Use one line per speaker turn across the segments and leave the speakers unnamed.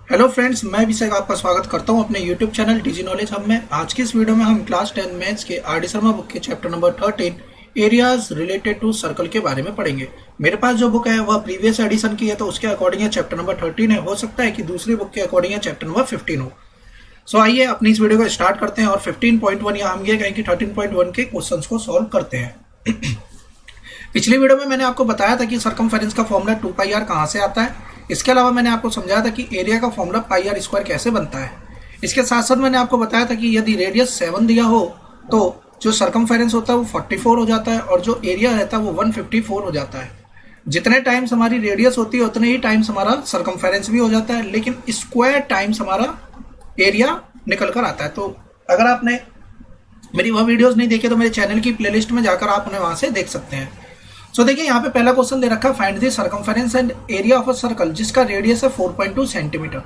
Hello friends, मैं अभिषेक आपका स्वागत करता हूं अपने YouTube channel Digi knowledge hub में। आज की इस वीडियो में हम क्लास 10 मैथ्स के आर डी शर्मा बुक के chapter number 13 areas related to circle के बारे में पढ़ेंगे। मेरे पास जो बुक है वह प्रीवियस एडिशन की है, तो उसके अकॉर्डिंग चैप्टर नंबर 13 है। हो सकता है कि दूसरी बुक के अकॉर्डिंग चैप्टर नंबर 15 हो। सो आइए अपनी इस वीडियो को स्टार्ट करते हैं और 15.1 या हम ये कहें कि 13.1 के क्वेश्चन को सॉल्व करते हैं। पिछली वीडियो में मैंने आपको बताया था कि सर्कमफेरेंस का फॉर्मूला 2πr कहाँ से आता है। इसके अलावा मैंने आपको समझाया था कि एरिया का फॉर्मूला πr² कैसे बनता है। इसके साथ साथ मैंने आपको बताया था कि यदि रेडियस 7 दिया हो तो जो सर्कमफेरेंस होता है वो 44 हो जाता है और जो एरिया रहता है वो 154 हो जाता है। जितने टाइम्स हमारी रेडियस होती है उतने ही टाइम्स हमारा सर्कमफेरेंस भी हो जाता है, लेकिन स्क्वायर टाइम्स हमारा एरिया निकल कर आता है। तो अगर आपने मेरी वह वीडियोस नहीं देखे तो मेरे चैनल की प्लेलिस्ट में जाकर आप उन्हें वहां से देख सकते हैं। सो देखिए, यहाँ पे पहला क्वेश्चन दे रखा है, find the circumference and area of a circle जिसका रेडियस है 4.2 centimetre.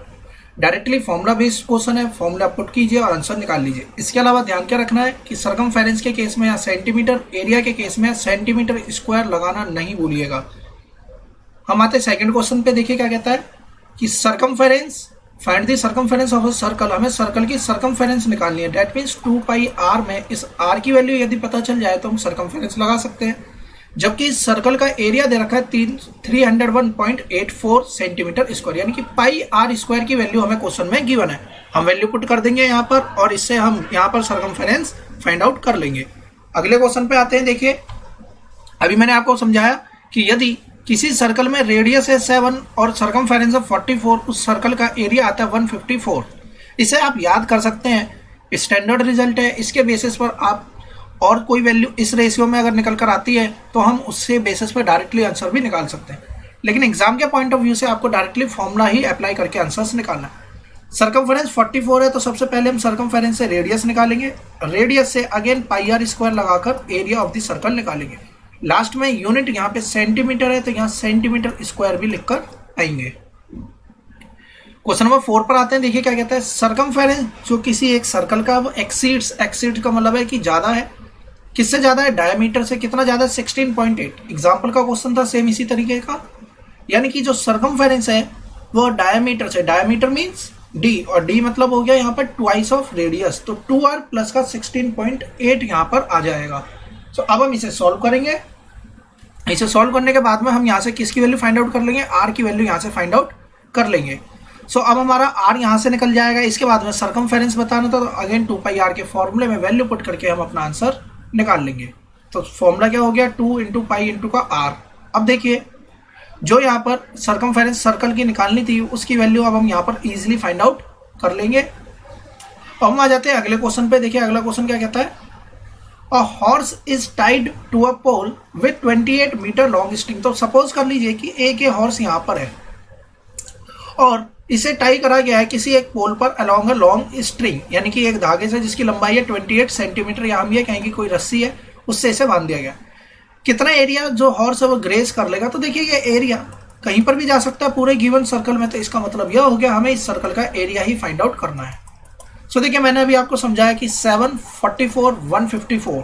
Directly formula based question है, फॉर्मूला पुट कीजिए और आंसर निकाल लीजिए। इसके अलावा ध्यान क्या रखना है कि सर्कमफेरेंस के केस में या सेंटीमीटर, एरिया के केस में सेंटीमीटर स्क्वायर लगाना नहीं भूलिएगा। हम आते सेकंड क्वेश्चन पे। देखिए क्या कहता है कि circumference, find the circumference of a circle. हमें सर्कल की सर्कमफेरेंस निकालनी है। दैट मीन्स 2πr में इस r की वैल्यू यदि पता चल जाए तो हम सर्कमफेरेंस लगा सकते हैं। जबकि इस सर्कल का एरिया दे रखा है 301.84 सेंटीमीटर स्क्वायर, यानी कि πr² की वैल्यू हमें क्वेश्चन में गिवन है। हम वैल्यू पुट कर देंगे यहाँ पर और इससे हम यहाँ पर सर्कमफेरेंस फाइंड आउट कर लेंगे। अगले क्वेश्चन पे आते हैं। देखिए, अभी मैंने आपको समझाया कि यदि किसी सर्कल में रेडियस है 7 और सर्कमफेरेंस है 44, उस सर्कल का एरिया आता है 154। इसे आप याद कर सकते हैं, स्टैंडर्ड रिजल्ट है। इसके बेसिस पर आप और कोई वैल्यू इस रेशियो में अगर निकल कर आती है तो हम उससे बेसिस पे डायरेक्टली आंसर भी निकाल सकते हैं। लेकिन एग्जाम के पॉइंट ऑफ व्यू से आपको डायरेक्टली फॉर्मूला ही अप्लाई करके आंसर्स निकालना है। सर्कमफेरेंस 44 है तो सबसे पहले हम सर्कमफेरेंस से रेडियस निकालेंगे। रेडियस से अगेन πr² लगाकर एरिया ऑफ द सर्कल निकालेंगे। लास्ट में यूनिट यहाँ पे सेंटीमीटर है तो यहाँ सेंटीमीटर स्क्वायर भी लिखकर आएंगे। क्वेश्चन नंबर 4 पर आते हैं। देखिए क्या कहता है, सर्कमफेरेंस जो किसी एक सर्कल का वो एक्सीड्स का मतलब है कि ज्यादा है। किससे ज्यादा है? डायमीटर से। कितना ज्यादा है? 16.8। एग्जाम्पल का क्वेश्चन था सेम इसी तरीके का, यानी कि जो सर्कमफेरेंस है वो डायमीटर से, डायमीटर मींस d और d मतलब हो गया यहाँ पर ट्वाइस ऑफ रेडियस, तो 2r प्लस का 16.8 यहाँ पर आ जाएगा। तो अब हम इसे सॉल्व करेंगे। इसे सॉल्व करने के बाद में हम यहाँ से किसकी वैल्यू फाइंड आउट कर लेंगे? r की वैल्यू यहाँ से फाइंड आउट कर लेंगे। सो अब हमारा r यहाँ से निकल जाएगा। इसके बाद में सर्कमफेरेंस बताना था तो अगेन 2πr के फॉर्मूले में वैल्यू पुट करके हम अपना आंसर निकाल लेंगे। तो फॉर्मूला क्या हो गया? 2 × π × का r। अब देखिए, जो यहाँ पर सर्कमफेरेंस सर्कल की निकालनी थी उसकी वैल्यू अब हम यहाँ पर इजीली फाइंड आउट कर लेंगे। अब हम आ जाते हैं अगले क्वेश्चन पे। देखिए अगला क्वेश्चन क्या कहता है, a horse is tied to a pole with 28 metre long string. तो सपोज कर लीजिए कि एक ये हॉर्स यहाँ पर है और इसे टाई करा गया है किसी एक पोल पर अलोंग अ लॉन्ग स्ट्रिंग, यानी कि एक धागे से जिसकी लंबाई है 28 सेंटीमीटर, या हम ये कहेंगे कोई रस्सी है उससे इसे बांध दिया गया। कितना एरिया जो हॉर्स है वो ग्रेस कर लेगा? तो देखिए ये एरिया कहीं पर भी जा सकता है पूरे गिवन सर्कल में, तो इसका मतलब यह हो गया हमें इस सर्कल का एरिया ही फाइंड आउट करना है। सो देखिए, मैंने अभी आपको समझाया कि 7, 44, 154।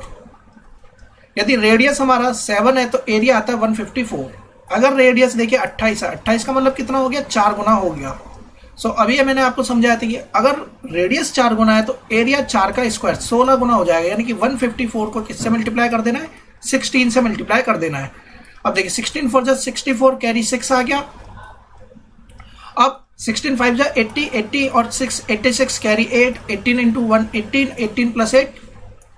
यदि रेडियस हमारा 7 है तो एरिया आता है 154। अगर रेडियस देखिए 28 है, 28 का मतलब कितना हो गया? 4 गुना हो गया। सो अभी मैंने आपको समझाया था कि अगर रेडियस 4 गुना है तो एरिया 4 का स्क्वायर 16 गुना हो जाएगा, यानी कि 154 को किससे मल्टीप्लाई कर देना है? 16 से मल्टीप्लाई कर देना है। अब देखिए 16 4 64, कैरी 6 आ गया। अब 16 5 80, 80 और 6 86, कैरी 8, 18 × 1 18, 18 + 8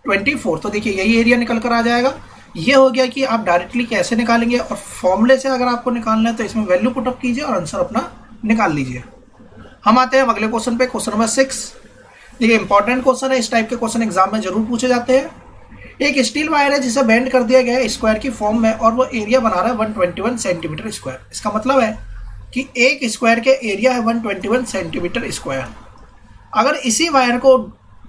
24। तो देखिए यही एरिया निकल कर आ जाएगा। ये हो गया कि आप डायरेक्टली कैसे निकालेंगे, और फॉर्मूले से अगर आपको निकालना है तो इसमें वैल्यू पुटअप कीजिए और आंसर अपना निकाल लीजिए। हम आते हैं अगले क्वेश्चन पे, क्वेश्चन नंबर 6। देखिए इंपॉर्टेंट क्वेश्चन है, इस टाइप के क्वेश्चन एग्जाम में जरूर पूछे जाते हैं। एक स्टील वायर है जिसे बेंड कर दिया गया है स्क्वायर की फॉर्म में और वो एरिया बना रहा है 121 सेंटीमीटर स्क्वायर। इसका मतलब है कि एक स्क्वायर के एरिया है 121 सेंटीमीटर स्क्वायर। अगर इसी वायर को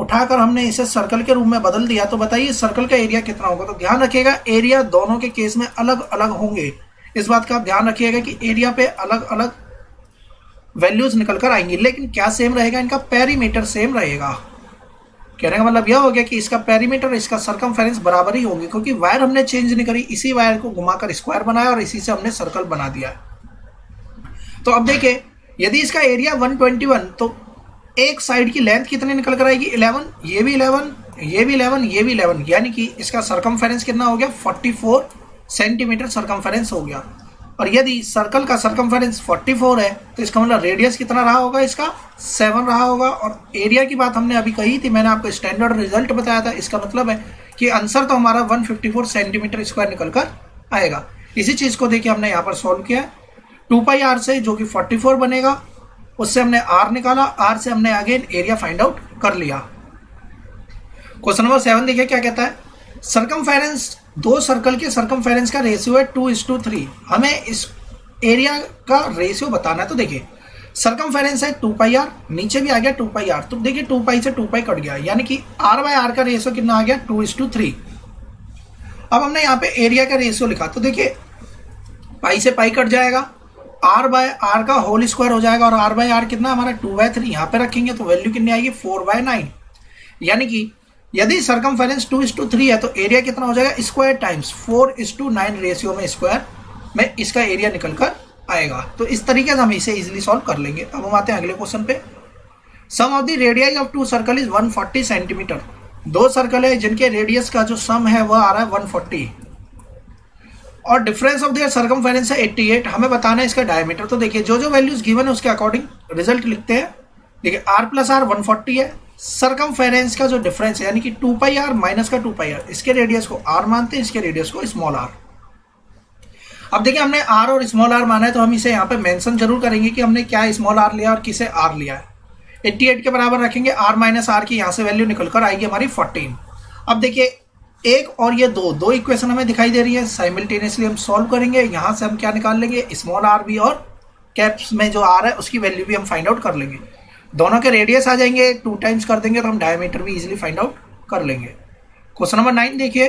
उठाकर हमने इसे सर्कल के रूप में बदल दिया तो बताइए सर्कल का एरिया कितना होगा? तो ध्यान रखिएगा, एरिया दोनों के केस में अलग अलग होंगे। इस बात का आप ध्यान रखिएगा कि एरिया पे अलग अलग वैल्यूज निकल कर आएंगी, लेकिन क्या सेम रहेगा? इनका पेरीमीटर सेम रहेगा। कहने का मतलब यह हो गया कि इसका पेरीमीटर, इसका सर्कमफेरेंस बराबर ही होंगे, क्योंकि वायर हमने चेंज नहीं करी, इसी वायर को घुमाकर स्क्वायर बनाया और इसी से हमने सर्कल बना दिया। तो अब देखिए यदि इसका एरिया 121 तो एक साइड की लेंथ कितनी निकल कर आएगी 11, ये भी 11, ये भी 11, ये भी 11, यानी कि इसका सरकमफेरेंस कितना हो गया 44 सेंटीमीटर सरकमफेरेंस हो गया। और यदि सर्कल का सरकमफेरेंस 44 है तो इसका मतलब रेडियस कितना रहा होगा इसका 7 रहा होगा। और एरिया की बात हमने अभी कही थी, मैंने आपको स्टैंडर्ड रिजल्ट बताया था, इसका मतलब है कि आंसर तो हमारा 154 सेंटीमीटर स्क्वायर निकल कर आएगा। इसी चीज को देखिए हमने यहाँ पर सॉल्व किया है 2πr से, जो कि 44 बनेगा, उससे हमने r निकाला, r से हमने अगेन एरिया फाइंड आउट कर लिया। क्वेश्चन नंबर 7 देखिए क्या कहता है, सरकमफेरेंस, दो सर्कल के सरकमफेरेंस का रेशियो है 2:3। हमें इस एरिया का रेशियो बताना है। तो देखिए सरकमफेरेंस है 2πr, नीचे भी आ गया 2πr, तो देखिए 2π से 2π कट गया, यानी कि r/r का रेशियो कितना आ गया 2:3। अब हमने यहाँ पे एरिया का रेशियो लिखा, तो देखिए पाई से पाई कट जाएगा, r/r का होल स्क्वायर हो जाएगा, और r/r कितना हमारा 2/3, यहाँ पे रखेंगे तो वैल्यू कितनी आएगी 4/9। यानी कि यदि सरकमफेरेंस 2:3 है तो एरिया कितना हो जाएगा स्क्वायर टाइम्स 4:9 रेशियो में स्क्वायर में इसका एरिया निकल कर आएगा। तो इस तरीके से हम इसे इजीली सॉल्व कर लेंगे। अब हम आते हैं अगले क्वेश्चन पे। Sum of the radius of two circle is 140 centimetre. दो सर्कल है जिनके रेडियस का जो सम है वह आ रहा है 140, और डिफरेंस ऑफ देयर सरकमफेरेंस है 88। हमें बताना है इसका डायमीटर। तो देखिए जो जो वैल्यूज गिवन है उसके अकॉर्डिंग रिजल्ट लिखते हैं। देखिए r+r 140 है, सरकमफेरेंस का जो डिफरेंस है यानी कि 2πr माइनस का 2πr, इसके रेडियस को r मानते हैं, इसके रेडियस को स्मॉल r। अब देखिए हमने r और स्मॉल r माना है तो हम इसे यहाँ पे मेंशन जरूर करेंगे कि हमने क्या स्मॉल r लिया और किसे r लिया है। 88 के बराबर रखेंगे, r माइनस r की यहाँ से वैल्यू निकल कर आएगी हमारी 14। अब देखिए एक और ये दो इक्वेशन हमें दिखाई दे रही है, साइमल्टेनियसली हम सॉल्व करेंगे। यहाँ से हम क्या निकाल लेंगे स्मॉल r भी, और कैप्स में जो r है उसकी वैल्यू भी हम फाइंड आउट कर लेंगे। दोनों के रेडियस आ जाएंगे, 2 टाइम्स कर देंगे तो हम डायमीटर भी इजीली फाइंड आउट कर लेंगे। क्वेश्चन नंबर 9 देखिए,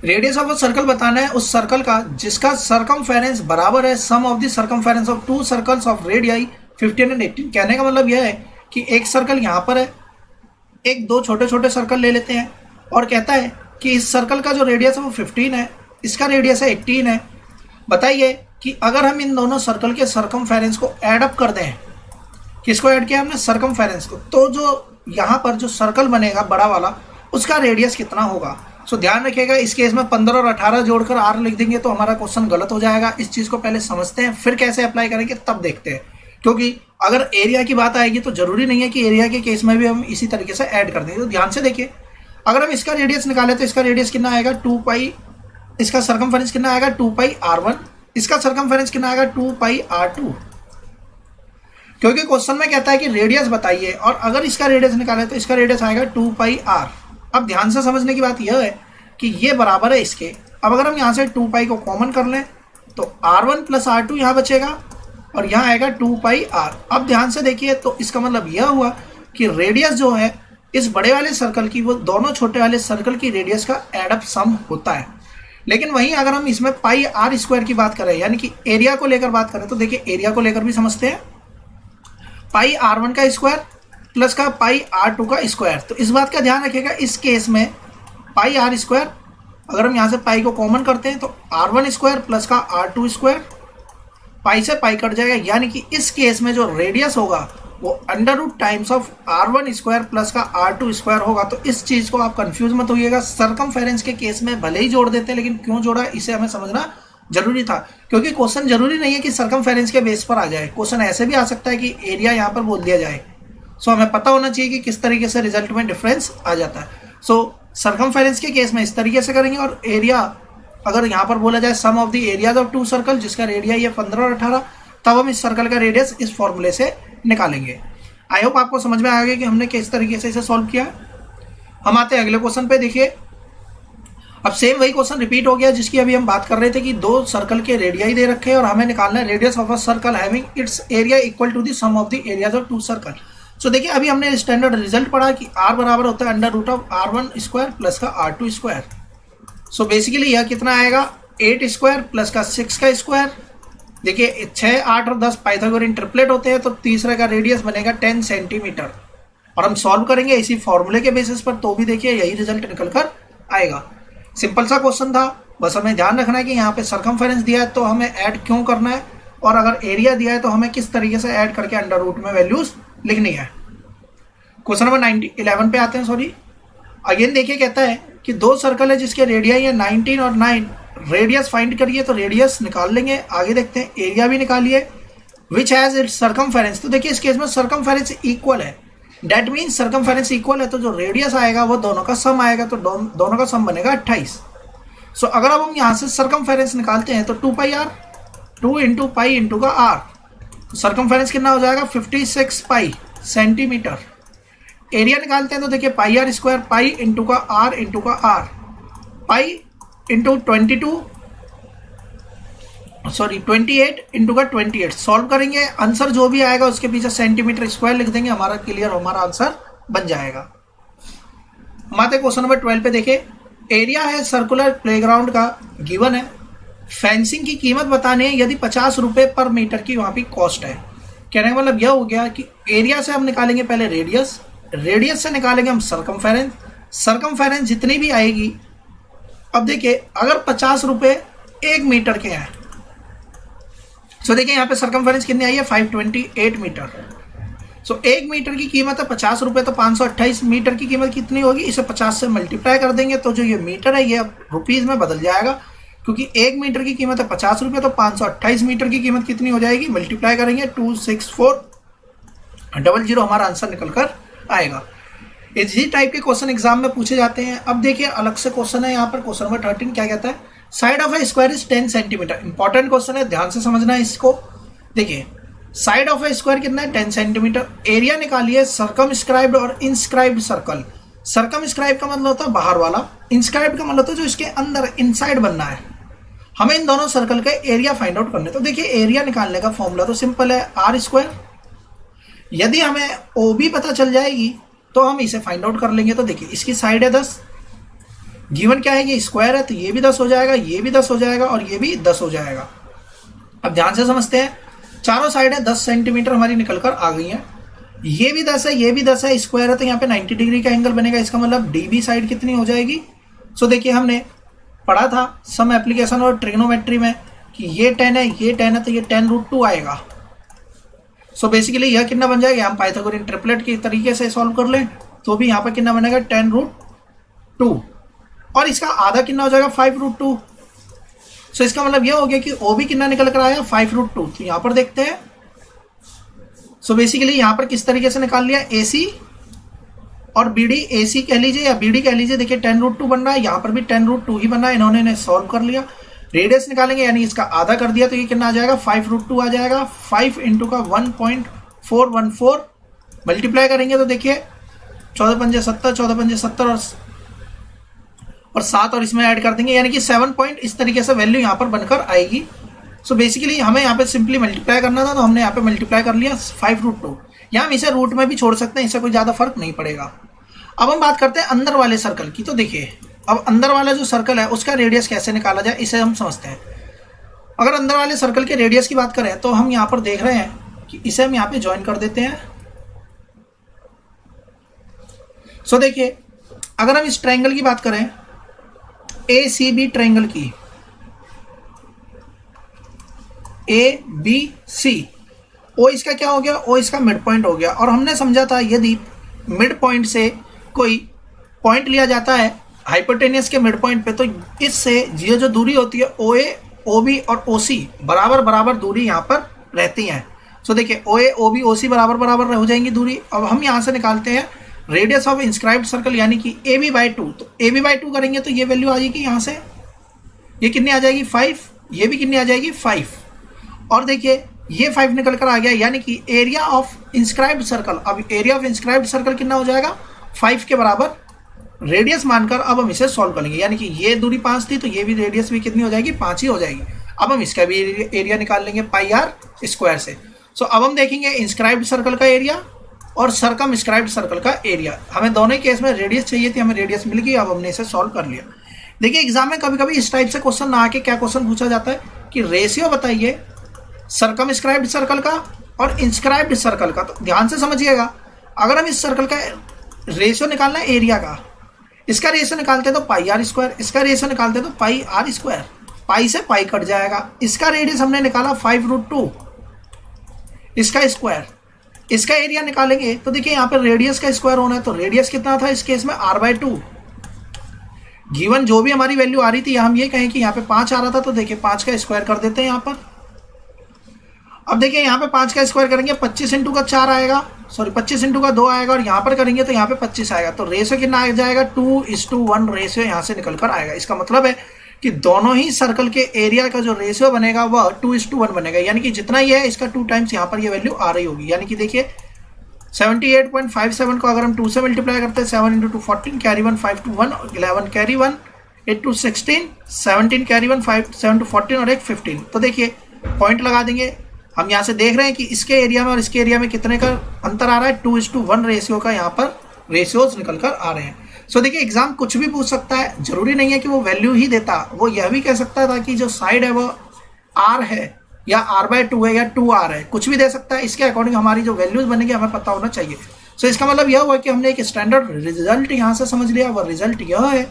रेडियस ऑफ अ सर्कल बताना है उस सर्कल का जिसका सरकमफेरेंस बराबर है sum of the circumference of two circles of radii 15 and 18। कहने का मतलब यह है कि एक सर्कल यहाँ पर है, एक दो छोटे छोटे सर्कल ले लेते हैं, और कहता है कि इस सर्कल का जो रेडियस है वो 15 है, इसका रेडियस है 18 है। बताइए कि अगर हम इन दोनों सर्कल के सरकमफेरेंस को ऐड अप कर दें, किसको ऐड किया हमने सरकमफेरेंस को, तो जो यहाँ पर जो सर्कल बनेगा बड़ा वाला उसका रेडियस कितना होगा। सो ध्यान रखिएगा इस केस में 15 और 18 जोड़कर r लिख देंगे तो हमारा क्वेश्चन गलत हो जाएगा। इस चीज को पहले समझते हैं, फिर कैसे अप्लाई करेंगे तब देखते हैं। क्योंकि अगर एरिया की बात आएगी तो जरूरी नहीं है कि एरिया के केस में भी हम इसी तरीके से ऐड कर देंगे। तो ध्यान से देखिए, अगर हम इसका रेडियस निकाले तो इसका रेडियस कितना आएगा 2π, इसका सरकमफेरेंस कितना आएगा 2πr1, इसका सरकमफेरेंस कितना आएगा 2πr2। क्योंकि क्वेश्चन में कहता है कि रेडियस बताइए, और अगर इसका रेडियस निकाले तो इसका रेडियस आएगा 2πr। अब ध्यान से समझने की बात यह है कि ये बराबर है इसके। अब अगर हम यहाँ से 2π को कॉमन कर लें तो r1 + r2 यहाँ बचेगा, और यहाँ आएगा 2πr। अब ध्यान से देखिए, तो इसका मतलब यह हुआ कि रेडियस जो है इस बड़े वाले सर्कल की वो दोनों छोटे वाले सर्कल की रेडियस का एडअप सम होता है। लेकिन वहीं अगर हम इसमें πr² की बात करें यानी कि एरिया को लेकर बात करें, तो देखिए एरिया को लेकर भी समझते हैं, πr1 का स्क्वायर प्लस का πr2 का स्क्वायर। तो इस बात का ध्यान रखिएगा, इस केस में πr², अगर हम यहाँ से पाई को कॉमन करते हैं तो r1² प्लस का r2², पाई से पाई कट जाएगा, यानी कि इस केस में जो रेडियस होगा वो √ टाइम्स ऑफ r1² प्लस का r2² होगा। तो इस चीज को आप कंफ्यूज मत होइएगा। सरकमफेरेंस के केस में भले ही जोड़ देते हैं, लेकिन क्यों जोड़ा इसे हमें समझना जरूरी था, क्योंकि क्वेश्चन जरूरी नहीं है कि सरकमफेरेंस के बेस पर आ जाए। क्वेश्चन ऐसे भी आ सकता है कि एरिया यहाँ पर बोल दिया जाए। सो हमें पता होना चाहिए कि किस तरीके से रिजल्ट में डिफरेंस आ जाता है। सो सरकमफेरेंस के केस में इस तरीके से करेंगे, और एरिया अगर यहाँ पर बोला जाए sum of the areas of two circle जिसका रेडिया ये 15 और 18, तब हम इस सर्कल का रेडियस इस फॉर्मूले से निकालेंगे। आई होप आपको समझ में आ गया कि हमने किस तरीके से इसे सॉल्व किया। हम आते हैं अगले क्वेश्चन पे। देखिए अब सेम वही क्वेश्चन रिपीट हो गया जिसकी अभी हम बात कर रहे थे कि दो सर्कल के रेडियाई दे रखे हैं और हमें निकालना है radius of a circle having its area equal to the sum of the areas of two circle. So देखिए अभी हमने स्टैंडर्ड रिजल्ट पढ़ा कि r बराबर होता है √r1² प्लस का r2²। सो बेसिकली यह कितना आएगा 8² प्लस का 6 का स्क्वायर। देखिए 6, 8 और 10 पाइथागोरियन ट्रिपलेट होते हैं, तो तीसरे का रेडियस बनेगा 10 सेंटीमीटर। और हम सॉल्व करेंगे इसी फॉर्मूले के बेसिस पर, तो भी देखिए यही रिजल्ट निकल कर आएगा। सिंपल सा क्वेश्चन था, बस हमें ध्यान रखना है कि यहाँ पे सरकमफेरेंस दिया है तो हमें ऐड क्यों करना है, और अगर एरिया दिया है तो हमें किस तरीके से ऐड करके अंडर रूट में वैल्यूज लिखनी है। क्वेश्चन नंबर 11 पे आते हैं। सॉरी, अगेन देखिए कहता है कि दो सर्कल है जिसके रेडियाई है 19 और 9, रेडियस फाइंड करिए। तो रेडियस निकाल लेंगे। आगे देखते हैं, एरिया भी निकालिए। विच हैज इट्स सर्कमफेरेंस, तो देखिए इस केस में सर्कमफेरेंस इक्वल है, डेट मीन्स सर्कमफेरेंस इक्वल है तो जो रेडियस आएगा वो दोनों का सम आएगा, तो दोनों का सम बनेगा 28। सो अगर अब हम यहाँ से सर्कमफेरेंस निकालते हैं तो 2 pi are, 2 into pi into का आर, तो सर्कमफेरेंस कितना हो जाएगा 56 पाई सेंटीमीटर। एरिया निकालते हैं तो देखिए पाई आर स्क्वायर, पाई इंटू का आर इंटू का आर, पाई इंटू 28 इंटू का 28। सॉल्व करेंगे, आंसर जो भी आएगा उसके पीछे सेंटीमीटर स्क्वायर लिख देंगे, हमारा क्लियर, हमारा आंसर बन जाएगा। हम आते क्वेश्चन नंबर 12 पे। देखे एरिया है सर्कुलर प्लेग्राउंड का, गिवन है। फेंसिंग की कीमत बताने हैं यदि 50 रुपये पर मीटर की वहाँ की कॉस्ट है। कहने का मतलब यह हो गया कि एरिया से हम निकालेंगे पहले रेडियस, रेडियस से निकालेंगे हम सर्कमफेरेंस, सर्कमफेरेंस जितनी भी आएगी। अब देखिए अगर 50 रुपये 1 मीटर के हैं, सो देखिए यहाँ पे सर्कमफेरेंस कितनी आई है 528 मीटर। सो 1 मीटर की कीमत है 50 रुपये, तो 528 मीटर की कीमत कितनी होगी, इसे 50 से मल्टीप्लाई कर देंगे तो जो ये मीटर है ये अब रुपीज़ में बदल जाएगा, क्योंकि 1 मीटर की कीमत है 50 रुपये, तो 528 मीटर की कीमत कितनी हो जाएगी, मल्टीप्लाई करेंगे 26400, हमारा आंसर निकल कर आएगा। इसी टाइप के क्वेश्चन एग्जाम में पूछे जाते हैं। अब देखिए अलग से क्वेश्चन है यहाँ पर, क्वेश्चन नंबर 13 क्या कहता है, side of A square is 10 centimetre. Important question है, ध्यान से समझना है इसको। देखिए साइड ऑफ ए स्क्वायर कितना है 10 सेंटीमीटर। एरिया निकालिए सर्कमस्क्राइब्ड और इंस्क्राइब्ड सर्कल। सर्कमस्क्राइब का मतलब होता है बाहर वाला, इंस्क्राइब्ड का मतलब होता है जो इसके अंदर इनसाइड बनना है। हमें इन दोनों सर्कल का एरिया फाइंड आउट करने। तो देखिए एरिया निकालने का फॉर्मूला तो सिंपल है, आर स्क्वायर। यदि हमें ओ बी पता चल जाएगी तो हम इसे फाइंड आउट कर लेंगे। तो देखिए इसकी साइड है 10, गिवन क्या है ये स्क्वायर है, तो ये भी 10 हो जाएगा, ये भी 10 हो जाएगा और ये भी 10 हो जाएगा। अब ध्यान से समझते हैं, चारों साइड है 10 सेंटीमीटर हमारी निकल कर आ गई हैं। ये भी 10 है, ये भी 10 है, स्क्वायर है तो यहाँ पे 90 डिग्री का एंगल बनेगा। इसका मतलब डी बी साइड कितनी हो जाएगी। सो देखिए हमने पढ़ा था सम एप्लीकेशन और ट्रिग्नोमेट्री में कि ये 10 है, ये 10 है, तो ये 10√2 आएगा। सो बेसिकली यह कितना बन जाएगा, हम पाइथागोरियन ट्रिपलेट के तरीके से सॉल्व कर लें तो भी यहाँ पर कितना बनेगा 10√2, और इसका आधा कितना हो जाएगा 5√2। सो इसका मतलब यह हो गया कि ओ भी कितना निकल कर आया 5√2। तो यहाँ पर देखते हैं। सो बेसिकली यहाँ पर किस तरीके से निकाल लिया, ए सी और बी डी, ए सी कह लीजिए या बी डी कह लीजिए। देखिए 10√2 बन रहा है, यहाँ पर भी 10√2 ही बन रहा है, इन्होंने सॉल्व कर लिया। रेडियस निकालेंगे यानी इसका आधा कर दिया तो ये कितना आ जाएगा 5√2 आ जाएगा। 5 इंटू का 1.414 मल्टीप्लाई करेंगे तो देखिए 14 पंजे 70, 14 पंजे 70 और 7 और इसमें ऐड कर देंगे यानी कि 7 पॉइंट, इस तरीके से वैल्यू यहाँ पर बनकर आएगी। सो बेसिकली हमें यहाँ पे सिंपली मल्टीप्लाई करना था तो हमने यहाँ पे मल्टीप्लाई कर लिया 5√2। यहाँ हम इसे रूट में भी छोड़ सकते हैं, इससे कोई ज़्यादा फर्क नहीं पड़ेगा। अब हम बात करते हैं अंदर वाले सर्कल की। तो देखिए अब अंदर वाला जो सर्कल है उसका रेडियस कैसे निकाला जाए, इसे हम समझते हैं। अगर अंदर वाले सर्कल के रेडियस की बात करें तो हम यहाँ पर देख रहे हैं कि इसे हम यहाँ पे ज्वाइन कर देते हैं। सो देखिए अगर हम इस ट्रायंगल की बात करें, ए सी बी ट्रायंगल की, ए बी सी, ओ इसका क्या हो गया, ओ इसका मिड पॉइंट हो गया। और हमने समझा था यदि मिड पॉइंट से कोई पॉइंट लिया जाता है हाइपोटेनियस के मिड पॉइंट पे, तो इससे ये जो दूरी होती है ओ ए, ओ बी और ओ सी बराबर बराबर दूरी यहाँ पर रहती हैं। सो देखिए ओ ए, ओ बी, ओ सी बराबर बराबर हो जाएंगी दूरी। अब हम यहाँ से निकालते हैं रेडियस ऑफ इंस्क्राइब्ड सर्कल यानी कि ए बी बाई 2। तो ए बी बाई 2 करेंगे तो ये वैल्यू आ जाएगी यहाँ से, ये कितनी आ जाएगी 5, ये भी कितनी आ जाएगी 5, और देखिए ये 5 निकल कर आ गया यानी कि एरिया ऑफ इंस्क्राइब्ड सर्कल। अब एरिया ऑफ इंस्क्राइब्ड सर्कल कितना हो जाएगा 5 के बराबर रेडियस मानकर अब हम इसे सॉल्व करेंगे यानी कि ये दूरी 5 थी तो ये भी रेडियस भी कितनी हो जाएगी 5 ही हो जाएगी। अब हम इसका भी एरिया निकाल लेंगे पाई आर स्क्वायर से। सो अब हम देखेंगे इंस्क्राइब्ड सर्कल का एरिया और सर्कमस्क्राइब्ड सर्कल का एरिया। हमें दोनों केस में रेडियस चाहिए थी, हमें रेडियस मिल गई, अब हमने इसे सॉल्व कर लिया। देखिए एग्जाम में कभी कभी इस टाइप से क्वेश्चन ना आके क्या क्वेश्चन पूछा जाता है कि रेशियो बताइए सर्कमस्क्राइब्ड सर्कल का और इंस्क्राइब्ड सर्कल का। तो ध्यान से समझिएगा, अगर हम इस सर्कल का रेशियो निकालना है एरिया का, इसका रेशियो निकालते हैं तो पाई आर स्क्वायर, इसका रेशियो निकालते हैं तो पाई आर स्क्वायर। पाई से पाई कट जाएगा। इसका रेडियस हमने निकाला 5√2, इसका स्क्वायर, इसका एरिया निकालेंगे तो देखिए यहाँ पे रेडियस का स्क्वायर होना है, तो रेडियस कितना था इस केस में r/2। गिवन जो भी हमारी वैल्यू आ रही थी, हम ये कहें कि यहाँ पे 5 आ रहा था, तो देखिए 5 का स्क्वायर कर देते हैं यहाँ पर। अब देखिए यहाँ पे 5 का स्क्वायर करेंगे 25 इंटू का 4 आएगा, सॉरी 25 इंटू का 2 आएगा, और यहाँ पर करेंगे तो यहाँ पे 25 आएगा। तो रेशियो कितना आ जाएगा 2:1 रेशियो यहाँ से निकल कर आएगा। इसका मतलब है कि दोनों ही सर्कल के एरिया का जो रेशियो बनेगा वह 2:1 बनेगा, यानी कि जितना ये है इसका 2 टाइम्स यहाँ पर ये वैल्यू आ रही होगी। यानी कि देखिए 78.57 को अगर हम 2 से मल्टीप्लाई करते हैं, 7 into 2 14, carry 1 5 to 1, 11 carry 1, 8 to 16, 17 carry 1, 5 7 to 14 और एक 15। तो देखिए पॉइंट लगा देंगे। हम यहाँ से देख रहे हैं कि इसके एरिया में और इसके एरिया में कितने का अंतर आ रहा है, 2:1 रेशियो का यहाँ पर रेशियोज निकल कर आ रहे हैं। सो देखिए एग्जाम कुछ भी पूछ सकता है, जरूरी नहीं है कि वो वैल्यू ही देता, वो यह भी कह सकता था कि जो साइड है वो r है या r/2 है या 2r है, कुछ भी दे सकता है। इसके अकॉर्डिंग हमारी जो वैल्यूज बनेगी हमें पता होना चाहिए। सो इसका मतलब यह हुआ कि हमने एक स्टैंडर्ड रिजल्ट यहाँ से समझ लिया। वह रिजल्ट यह है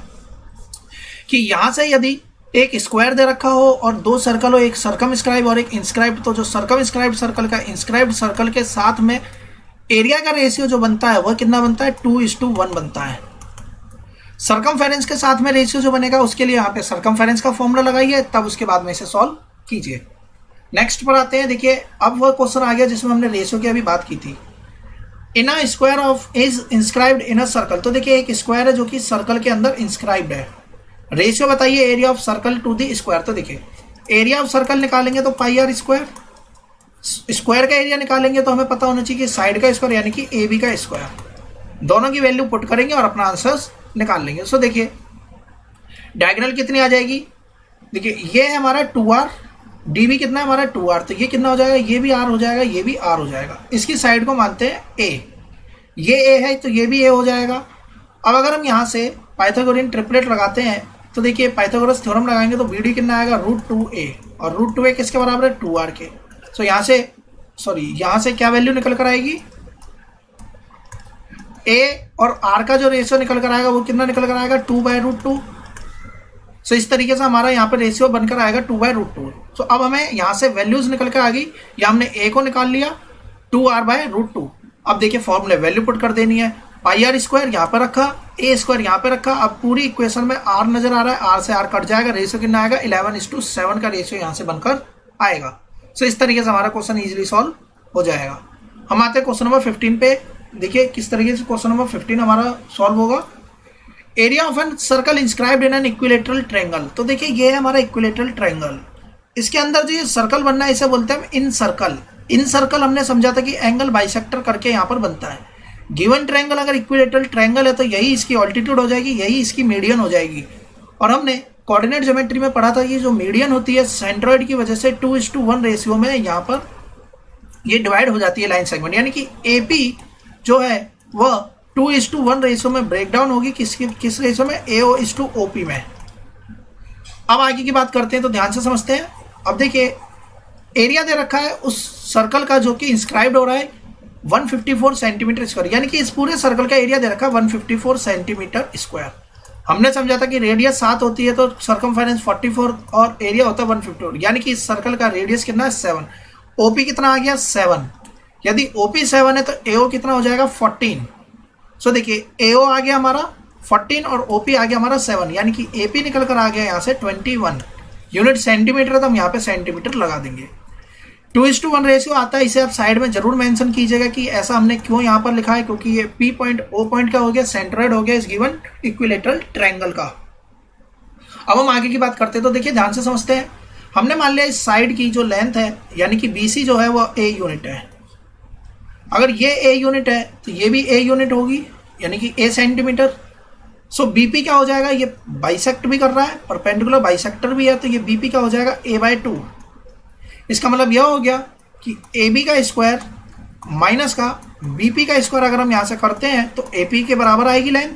कि यहाँ से यदि एक स्क्वायर दे रखा हो और 2 सर्कल हो, एक सर्कमस्क्राइब और एक इंस्क्राइब्ड, तो जो सर्कमस्क्राइब्ड सर्कल का इंस्क्राइब्ड सर्कल के साथ में एरिया का रेशियो जो बनता है वह कितना बनता है, 2:1 बनता है। सर्कमफेरेंस के साथ में रेशियो जो बनेगा उसके लिए यहाँ पे सर्कमफेरेंस का फॉर्मूला लगाइए, तब उसके बाद में इसे सॉल्व कीजिए। नेक्स्ट पर आते हैं। देखिए अब वह क्वेश्चन आ गया जिसमें हमने रेशियो की अभी बात की थी। In a square of is inscribed in a circle, तो देखिए एक स्क्वायर है जो कि सर्कल के अंदर इंस्क्राइब्ड है। रेशियो बताइए area of circle to the square. तो देखिए एरिया ऑफ सर्कल निकालेंगे तो πr स्क्वायर, स्क्वायर का एरिया निकालेंगे तो हमें पता होना चाहिए कि साइड का स्क्वायर यानी कि AB का स्क्वायर। दोनों की वैल्यू पुट करेंगे और अपना आंसर्स निकाल लेंगे। सो देखिए डायगोनल कितनी आ जाएगी, देखिए ये है हमारा 2r, DB कितना है हमारा 2r, तो ये कितना हो जाएगा, ये भी r हो जाएगा, ये भी r हो जाएगा। इसकी साइड को मानते हैं a, ये a है तो ये भी a हो जाएगा। अब अगर हम यहाँ से पाइथागोरियन ट्रिपलेट लगाते हैं तो देखिए पाइथागोरस थ्योरम लगाएंगे तो BD कितना आएगा, √2a, और √2a किसके बराबर है, 2r के। सो यहाँ से यहाँ से क्या वैल्यू निकल कर आएगी, a और r का जो रेशियो निकल कर आएगा वो कितना निकल कर आएगा, 2/√2। सो इस तरीके से हमारा यहाँ पे रेशियो बनकर आएगा 2/√2। सो अब हमें यहाँ से वैल्यूज निकल कर आ गई, या हमने a को निकाल लिया 2r/√2। अब देखिए फॉर्मूले वैल्यू पुट कर देनी है, πr स्क्वायर यहाँ पर रखा, a स्क्वायर यहाँ पे रखा। अब पूरी इक्वेशन में r नजर आ रहा है, r से r कट जाएगा, रेशियो कितना आएगा 11:7 का रेशियो यहाँ से बनकर आएगा। सो इस तरीके से हमारा क्वेश्चन इजीली सॉल्व हो जाएगा। हम आते हैं क्वेश्चन नंबर 15 पे। देखिए किस तरीके से क्वेश्चन नंबर 15 हमारा सॉल्व होगा। Area of an circle inscribed in an equilateral triangle, तो देखिए ये है हमारा इक्विलेटरल ट्रायंगल। इसके अंदर जो ये सर्कल बनना है इसे बोलते हैं इन सर्कल। इन सर्कल हमने समझा था कि एंगल बाइसेक्टर करके यहाँ पर बनता है। गिवन ट्रायंगल अगर इक्विलेटरल ट्रायंगल है तो यही इसकी ऑल्टीट्यूड हो जाएगी, यही इसकी मीडियन हो जाएगी। और हमने कोऑर्डिनेट ज्योमेट्री में पढ़ा था कि जो मीडियन होती है सेंट्रॉइड की वजह से 2:1 रेशियो में यहाँ पर ये डिवाइड हो जाती है लाइन सेगमेंट, यानी कि AP जो है वह 2:1 रेशियो में ब्रेक डाउन होगी किस रेशियो में, AO/OP में। अब आगे की बात करते हैं तो ध्यान से समझते हैं। अब देखिए एरिया दे रखा है उस सर्कल का जो कि इंस्क्राइब्ड हो रहा है 154 सेंटीमीटर स्क्वायर, यानी कि इस पूरे सर्कल का एरिया दे रखा है 154 सेंटीमीटर स्क्वायर। हमने समझा था कि रेडियस 7 होती है तो सर्कमफेरेंस 44 और एरिया होता है 154, यानी कि इस सर्कल का रेडियस कितना है 7। OP कितना आ गया 7, यदि OP 7 है तो AO कितना हो जाएगा 14। सो देखिए AO आ गया हमारा 14 और OP आ गया हमारा 7, यानी कि AP निकल कर आ गया यहाँ से 21 यूनिट सेंटीमीटर है, तो हम यहाँ पे सेंटीमीटर लगा देंगे। 2:1 रेशियो आता है, इसे आप साइड में जरूर मेंशन कीजिएगा कि ऐसा हमने क्यों यहाँ पर लिखा है, क्योंकि ये P पॉइंट O पॉइंट का हो गया, सेंट्रॉइड हो गया इस गिवन इक्विलेटरल ट्रायंगल का। अब हम आगे की बात करते हैं तो देखिए ध्यान से समझते हैं। हमने मान लिया इस साइड की जो लेंथ है यानी कि BC जो है वो A यूनिट है। अगर ये A यूनिट है तो ये भी A यूनिट होगी, यानी कि A सेंटीमीटर। सो BP क्या हो जाएगा, ये बाइसेक्ट भी कर रहा है, परपेंडिकुलर बाइसेक्टर भी है, तो ये BP का हो जाएगा A/2। इसका मतलब यह हो गया कि AB का स्क्वायर माइनस का BP का स्क्वायर अगर हम यहाँ से करते हैं तो AP के बराबर आएगी लेंथ।